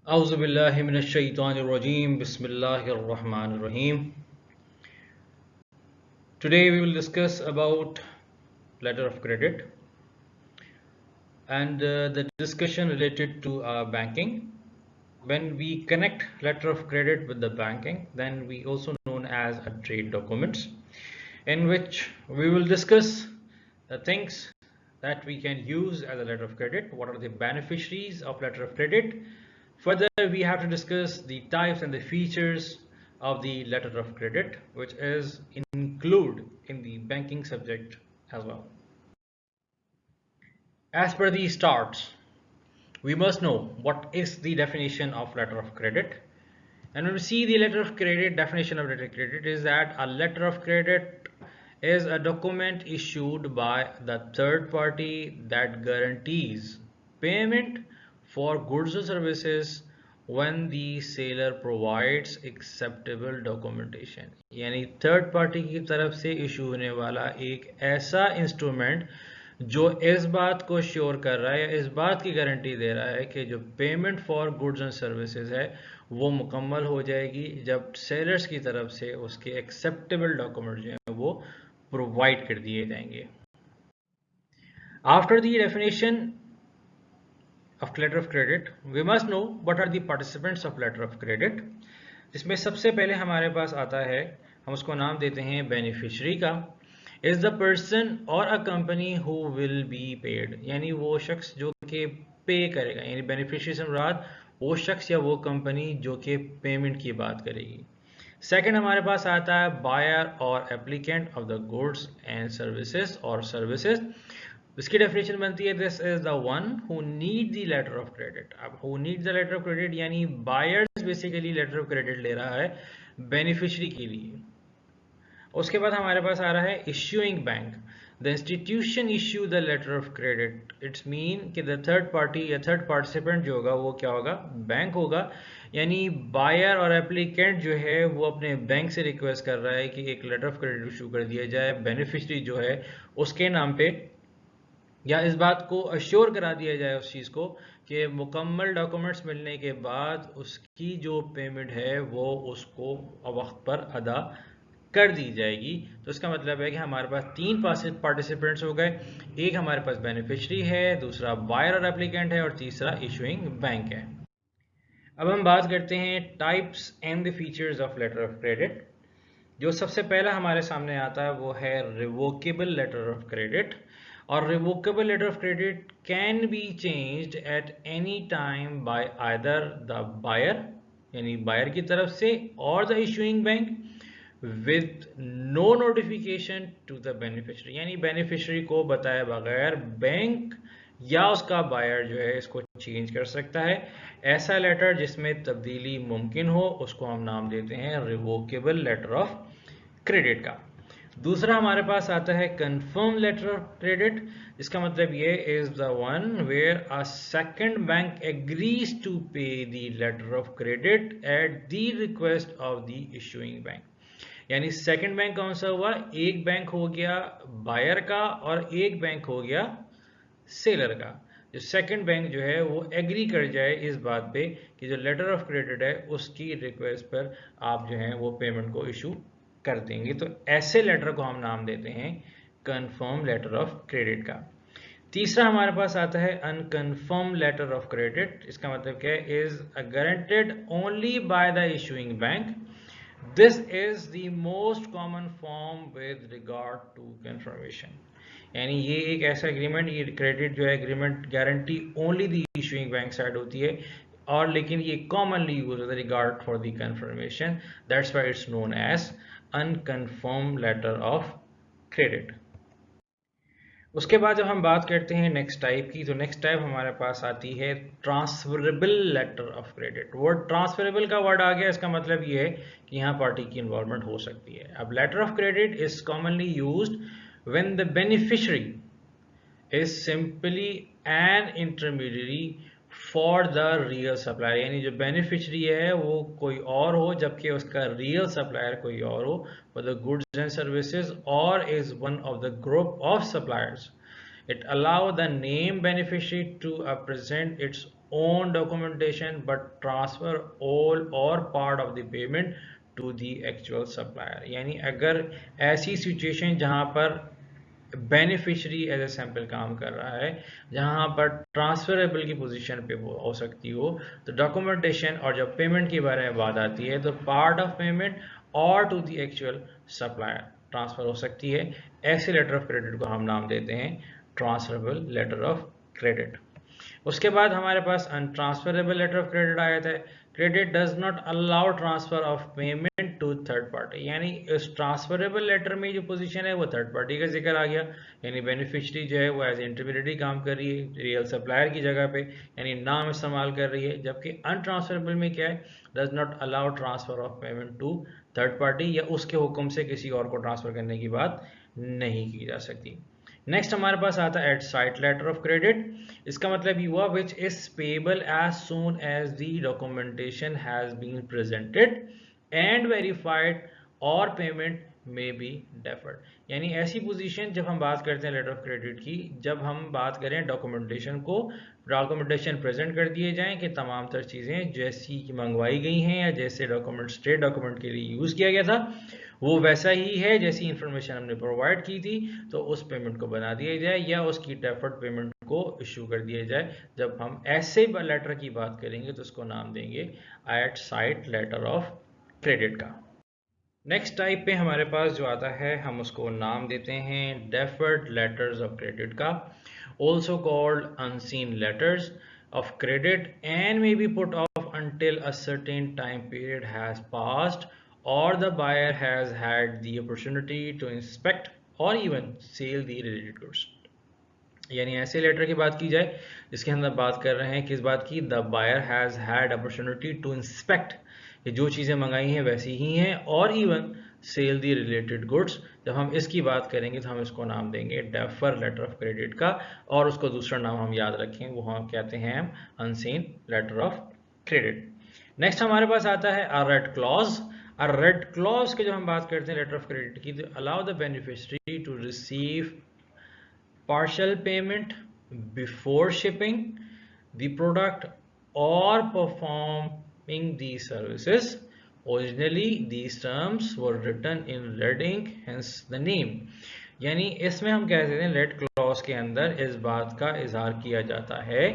Auzu billahi minash shaitanir rajim. Bismillahir rahmanir rahim. Today we will discuss about letter of credit and the discussion related to banking. When we connect letter of credit with the banking, then we also known as a trade documents, in which we will discuss the things that we can use as a letter of credit. What are the beneficiaries of letter of credit? Further, we have to discuss the types and the features of the letter of credit, which is included in the banking subject as well. As per the starts, we must know what is the definition of letter of credit. And when we see the letter of credit, definition of letter of credit is that a letter of credit is a document issued by the third party that guarantees payment for goods or services when the seller provides acceptable documentation. यानी third party की तरफ से issue होने वाला एक ऐसा instrument जो इस बात को श्योर कर रहा है या इस बात की गारंटी दे रहा है कि जो payment for goods and services है वो मुकम्मल हो जाएगी जब सेलर्स की तरफ से उसके एक्सेप्टेबल डॉक्यूमेंट जो हैं वो प्रोवाइड कर दिए जाएंगे. After the definition of letter of credit, we must know what are the participants of letter of credit. जिसमें सबसे पहले हमारे पास आता है, हम उसको नाम देते हैं बेनिफिशरी का. इज द पर्सन और a company who will be paid, यानी वो शख्स जो कि पे करेगा, यानी बेनिफिशरी से मुराद वो शख्स या वो कंपनी जो कि पेमेंट की बात करेगी. सेकंड हमारे पास आता है बायर और applicant of the goods and services और सर्विसेज. इसकी डेफिनेशन बनती है this is the one who need the letter of credit. अब who need the letter of credit यानी buyers basically letter of credit ले रहा है बेनिफिशरी के लिए. उसके बाद हमारे पास आ रहा है issuing bank. The institution issue the letter of credit. It's mean कि द थर्ड पार्टी या थर्ड पार्टिसिपेंट जो होगा वो क्या होगा, बैंक होगा. यानी बायर और एप्लीकेंट जो है वो अपने बैंक से रिक्वेस्ट कर रहा है कि एक लेटर ऑफ क्रेडिट इशू कर दिया जाए बेनिफिशरी जो है उसके नाम पे, या इस बात को अश्योर करा दिया जाए उस चीज़ को कि मुकम्मल डॉक्यूमेंट्स मिलने के बाद उसकी जो पेमेंट है वो उसको वक्त पर अदा कर दी जाएगी. तो इसका मतलब है कि हमारे पास तीन पार्टिसिपेंट्स हो गए. एक हमारे पास बेनिफिशरी है, दूसरा बायर और एप्लीकेंट है और तीसरा इशूइंग बैंक है. अब हम बात करते हैं types and the features of letter of credit. जो सबसे पहला हमारे सामने आता है वो है रिवोकेबल लेटर ऑफ क्रेडिट. और revocable letter of credit can be changed at any time by either the buyer, यानी बायर की तरफ से, और the issuing bank with no notification to the beneficiary, यानी बेनिफिशरी को बताए बगैर बैंक या उसका बायर जो है इसको चेंज कर सकता है. ऐसा लेटर जिसमें तब्दीली मुमकिन हो उसको हम नाम देते हैं रिवोकेबल लेटर ऑफ क्रेडिट का. दूसरा हमारे पास आता है कंफर्म लेटर ऑफ क्रेडिट. इसका मतलब ये is the one where a second bank agrees to pay the letter of credit at the request of the issuing bank. यानी सेकंड बैंक कौन सा हुआ, एक बैंक हो गया बायर का और एक बैंक हो गया सेलर का. जो सेकंड बैंक जो है वो एग्री कर जाए इस बात पे कि जो लेटर ऑफ क्रेडिट है उसकी रिक्वेस्ट पर आप जो है वो पेमेंट को इशू कर देंगे. तो ऐसे लेटर को हम नाम देते हैं कंफर्म लेटर ऑफ क्रेडिट का. तीसरा हमारे पास आता है अनकन्फर्म लेटर ऑफ क्रेडिट. इसका मतलब क्या है, is guaranteed only by the issuing bank. This is the most common form with regard to confirmation. यानी ये एक ऐसा एग्रीमेंट, ये क्रेडिट जो है agreement guarantee only the issuing bank side होती है, और लेकिन ये कॉमनली यूज होता है regard for the confirmation. That's why it's known as unconfirm letter of credit. उसके बाद जब हम बात करते हैं नेक्स्ट टाइप की, तो नेक्स्ट टाइप हमारे पास आती है transferable letter of credit. Word transferable का वर्ड आ गया, इसका मतलब ये है कि यहाँ पार्टी की इन्वॉल्वमेंट हो सकती है. अब letter of credit is commonly used when the beneficiary is simply an intermediary for the real supplier. यानी जो बेनिफिशरी है वो कोई और हो जबकि उसका रियल सप्लायर कोई और हो for the goods and services, और is one of the group of suppliers. It allows the name beneficiary to present its own documentation but transfer all or part of the payment to the actual supplier. यानी अगर ऐसी situation जहां पर beneficiary as a sample काम कर रहा है, जहां पर ट्रांसफरेबल की पोजीशन पे हो सकती हो, तो डॉक्यूमेंटेशन और जब पेमेंट के बारे में बात आती है तो पार्ट ऑफ पेमेंट और to the actual supplier transfer हो सकती है। ऐसे लेटर ऑफ क्रेडिट को हम नाम देते हैं ट्रांसफरेबल लेटर ऑफ क्रेडिट। उसके बाद हमारे पास अनट्रांसफरेबल लेटर ऑफ क्रेडिट आ जाता है। Credit does not allow transfer of payment to third party, यानी इस ट्रांसफरेबल लेटर में जो पोजीशन है वो थर्ड पार्टी का जिक्र आ गया, यानी बेनिफिशियरी जो है वो एज इंटरमीडिएटरी काम कर रही है रियल सप्लायर की जगह पे, यानी नाम इस्तेमाल कर रही है। जबकि अनट्रांसफरेबल में क्या है, does not allow transfer of payment to third party, या उसके हुक्म से किसी और को ट्रांसफर करने की बात नहीं की जा सकती। नेक्स्ट हमारे पास आता है at sight letter of credit. इसका मतलब ये हुआ which is payable as soon as the documentation has been presented and verified और पेमेंट में बी डेफर्ड, यानी ऐसी पोजीशन जब हम बात करते हैं लेटर ऑफ क्रेडिट की, जब हम बात करें डॉक्यूमेंटेशन को, डॉक्यूमेंटेशन प्रेजेंट कर दिए जाएं कि तमाम तर चीज़ें जैसी की मंगवाई गई हैं या जैसे डॉक्यूमेंट स्टेट डॉक्यूमेंट के लिए यूज़ किया गया था वो वैसा ही है जैसी इंफॉर्मेशन हमने प्रोवाइड की थी, तो उस पेमेंट को बना दिया जाए या उसकी डेफर्ड पेमेंट को इशू कर दिया जाए। जब हम ऐसे लेटर की बात करेंगे तो उसको नाम देंगे at sight letter of credit का। नेक्स्ट टाइप पे हमारे पास जो आता है हम उसको नाम देते हैं डेफर्ड लेटर्स ऑफ क्रेडिट का, also called unseen letters of credit and may be put off until a certain time period has passed or the buyer has had the opportunity to inspect or even sell the related goods। यानी ऐसे letter की बात की जाए जिसके अंदर बात कर रहे हैं किस बात की, the buyer has had opportunity to inspect, कि जो चीज़ें मंगाई हैं वैसी ही हैं, और even sell the related goods. जब हम इसकी बात करेंगे तो हम इसको नाम देंगे डेफर लेटर ऑफ क्रेडिट का, और उसको दूसरा नाम हम याद रखें वो हम कहते हैं unseen letter of credit. Next हमारे पास आता है a red clause. A red clause की जब हम बात करते हैं लेटर ऑफ क्रेडिट की, तो allow the beneficiary to receive partial payment before shipping the product or performing these services। Originally these terms were written in red ink, hence the name। यानी इसमें हम कह सकते हैं रेड क्लॉज के अंदर इस बात का इजहार किया जाता है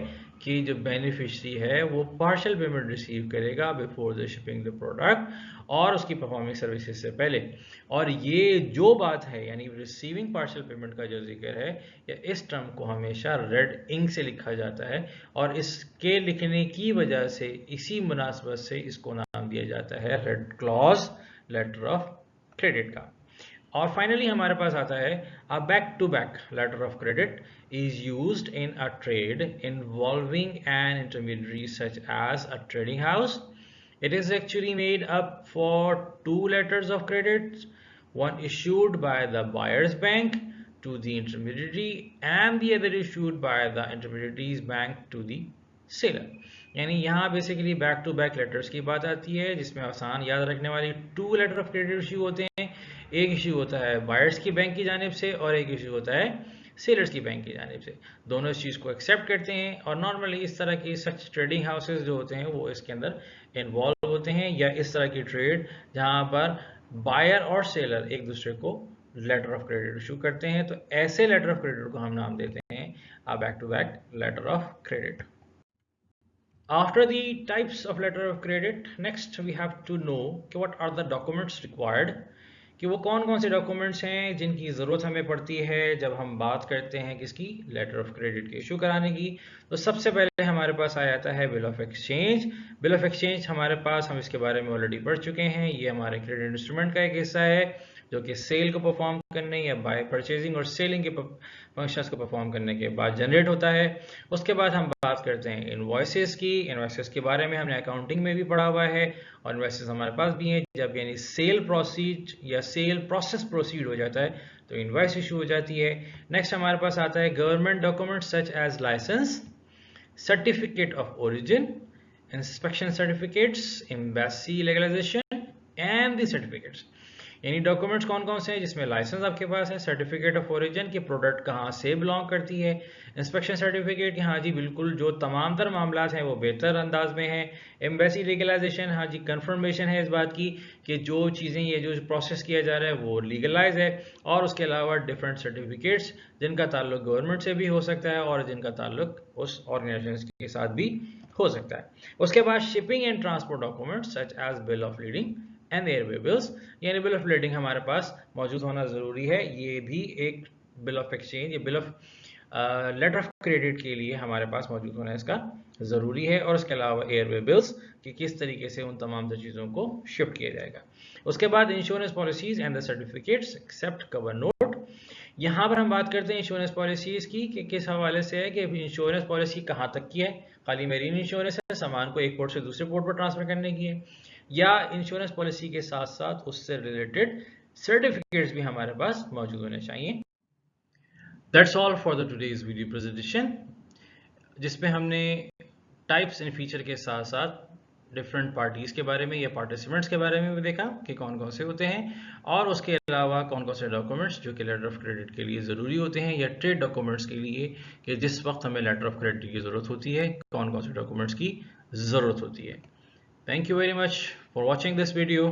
कि जो बेनिफिशियरी है वो पार्शियल पेमेंट रिसीव करेगा before the shipping the product, और उसकी परफॉर्मिंग सर्विसेज से पहले। और ये जो बात है यानी रिसीविंग पार्शियल पेमेंट का जो जिक्र है, या इस टर्म को हमेशा रेड इंक से लिखा जाता है, और इसके लिखने की वजह से इसी मुनासबत से इसको नाम दिया जाता है red clause letter of credit का। और फाइनली हमारे पास आता है a back to back letter of credit is used in a trade involving an intermediary such as a trading house. It is actually made up for two letters of credit, one issued by the buyer's bank to the intermediary and the other issued by the intermediary's bank to the seller। यानी यहाँ basically back to back letters की बात आती है जिसमें आसान याद रखने वाली two letter of credit issue होते हैं। एक इशू होता है बायर्स की बैंक की जानिब से और एक इशू होता है सेलर्स की बैंक की जानिब से। दोनों इस चीज़ को एक्सेप्ट करते हैं, और नॉर्मली इस तरह की सच ट्रेडिंग हाउसेज जो होते हैं वो इसके अंदर इन्वॉल्व होते हैं, या इस तरह की ट्रेड जहां पर बायर और सेलर एक दूसरे को लेटर ऑफ क्रेडिट इशू करते हैं, तो ऐसे लेटर ऑफ क्रेडिट को हम नाम देते हैं a back to back letter of credit. After the types of letter of credit, next we have to know what are the documents required, कि वो कौन कौन से डॉक्यूमेंट्स हैं जिनकी ज़रूरत हमें पड़ती है जब हम बात करते हैं किसकी, लेटर ऑफ क्रेडिट के इशू कराने की। तो सबसे पहले हमारे पास आ जाता है bill of exchange. Bill of exchange हमारे पास, हम इसके बारे में ऑलरेडी पढ़ चुके हैं, ये हमारे क्रेडिट इंस्ट्रूमेंट का एक हिस्सा है जो कि सेल को परफॉर्म करने या बाय परचेजिंग और सेलिंग के फंक्शंस को परफॉर्म करने के बाद जनरेट होता है। उसके बाद हम बात करते हैं इनवॉइसेस की। इनवॉइसेस के बारे में हमने अकाउंटिंग में भी पढ़ा हुआ है, और इनवॉइसेस हमारे पास भी हैं जब यानी सेल प्रोसीड या सेल प्रोसेस प्रोसीड हो जाता है तो इनवॉइस इशू हो जाती है। नेक्स्ट हमारे पास आता है government document such as licence, certificate of origin, inspection certificates, embassy legalisation and the certificates. यानी डॉक्यूमेंट्स कौन कौन से हैं, जिसमें लाइसेंस आपके पास है, सर्टिफिकेट ऑफ ओरिजिन की प्रोडक्ट कहाँ से बिलोंग करती है, इंस्पेक्शन सर्टिफिकेट कि हाँ जी बिल्कुल जो तमाम तर मामलात हैं वो बेहतर अंदाज में है, एम्बेसी लीगलाइजेशन, हाँ जी कंफर्मेशन है इस बात की कि जो चीज़ें ये जो प्रोसेस किया जा रहा है वो लीगलाइज है, और उसके अलावा डिफरेंट सर्टिफिकेट्स जिनका ताल्लुक गवर्नमेंट से भी हो सकता है और जिनका ताल्लुक उस ऑर्गेनाइजेशन के साथ भी हो सकता है। उसके बाद shipping and transport documents such as bill of lading and airway bills, यानी बिल ऑफ लीडिंग हमारे पास मौजूद होना ज़रूरी है। ये भी एक बिल ऑफ एक्सचेंज, ये bill of letter of credit के लिए हमारे पास मौजूद होना इसका ज़रूरी है। और उसके अलावा एयरवे बिल्स कि किस तरीके से उन तमाम चीज़ों को शिफ्ट किया जाएगा। उसके बाद insurance policies and the certificates except cover note. यहाँ पर हम बात करते हैं इंश्योरेंस पॉलिसीज़ की कि किस हवाले से है कि इंश्योरेंस पॉलिसी कहाँ तक की है, खाली मेरीन इंश्योरेंस है, सामान को एक पोर्ट से दूसरे पोर्ट पर ट्रांसफर करने की है, या इंश्योरेंस पॉलिसी के साथ साथ उससे रिलेटेड सर्टिफिकेट्स भी हमारे पास मौजूद होने चाहिए। That's all for the today's video presentation, जिसमें हमने टाइप्स एंड फीचर के साथ साथ डिफरेंट पार्टीज़ के बारे में या पार्टिसिपेंट्स के बारे में भी देखा कि कौन कौन से होते हैं, और उसके अलावा कौन कौन से डॉक्यूमेंट्स जो कि लेटर ऑफ क्रेडिट के लिए ज़रूरी होते हैं या ट्रेड डॉक्यूमेंट्स के लिए कि जिस वक्त हमें लेटर ऑफ क्रेडिट की ज़रूरत होती है कौन कौन से डॉक्यूमेंट्स की ज़रूरत होती है। Thank you very much for watching this video.